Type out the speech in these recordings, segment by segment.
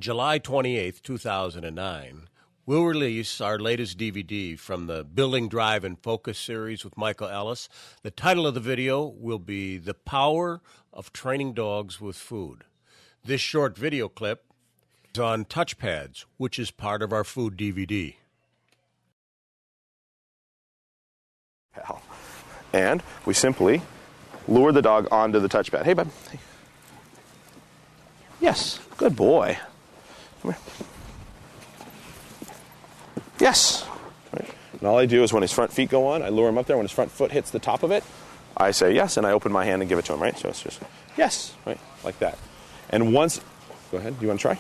July 28th, 2009, we'll release our latest DVD from the Building, Drive, and Focus series with Michael Ellis. The title of the video will be The Power of Training Dogs with Food. This short video clip is on touchpads, which is part of our food DVD. And we simply lure the dog onto the touchpad. Hey, bud. Hey. Yes, good boy. Come here. Yes. Right. And all I do is when his front feet go on, I lure him up there. When his front foot hits the top of it, I say yes, and I open my hand and give it to him, right? So it's just yes, right, like that. And once, go ahead, do you want to try?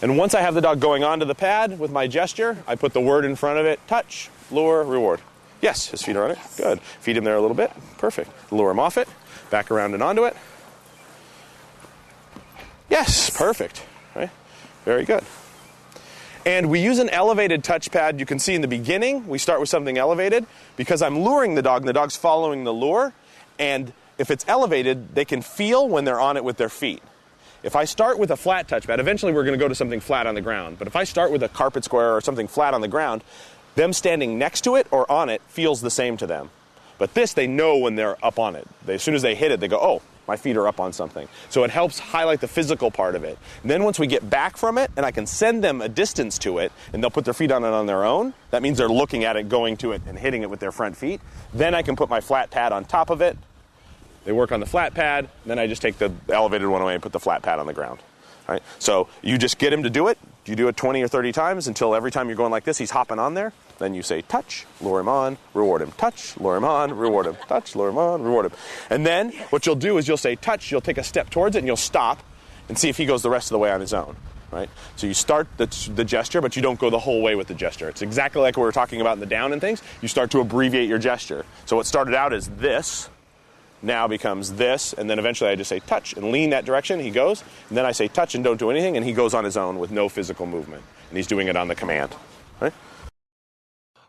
And once I have the dog going onto the pad with my gesture, I put the word in front of it, touch, lure, reward. Yes, his feet are on it. Good. Feed him there a little bit. Perfect. Lure him off it, back around and onto it. Yes, perfect. Right? Very good. And we use an elevated touchpad. You can see in the beginning, we start with something elevated because I'm luring the dog and the dog's following the lure. And if it's elevated, they can feel when they're on it with their feet. If I start with a flat touchpad, eventually we're going to go to something flat on the ground. But if I start with a carpet square or something flat on the ground, them standing next to it or on it feels the same to them. But this, they know when they're up on it. As soon as they hit it, they go, oh, my feet are up on something. So it helps highlight the physical part of it. And then once we get back from it, and I can send them a distance to it, and they'll put their feet on it on their own, that means they're looking at it, going to it, and hitting it with their front feet. Then I can put my flat pad on top of it. They work on the flat pad, then I just take the elevated one away and put the flat pad on the ground. All right? So you just get him to do it. You do it 20 or 30 times until every time you're going like this, he's hopping on there. Then you say touch, lure him on, reward him. Touch, lure him on, reward him. Touch, lure him on, reward him. And then what you'll do is you'll say touch, you'll take a step towards it, and you'll stop and see if he goes the rest of the way on his own. Right? So you start the gesture, but you don't go the whole way with the gesture. It's exactly like what we were talking about in the down and things. You start to abbreviate your gesture. So what started out as this now becomes this, and then eventually I just say touch and lean that direction, he goes, and then I say touch and don't do anything, and he goes on his own with no physical movement. And he's doing it on the command. Right?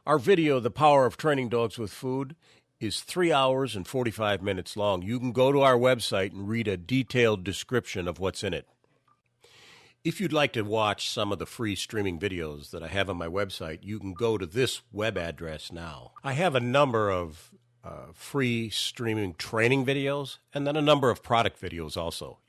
Our video, The Power of Training Dogs with Food, is 3 hours and 45 minutes long. You can go to our website and read a detailed description of what's in it. If you'd like to watch some of the free streaming videos that I have on my website, you can go to this web address now. I have a number of free streaming training videos and then a number of product videos also.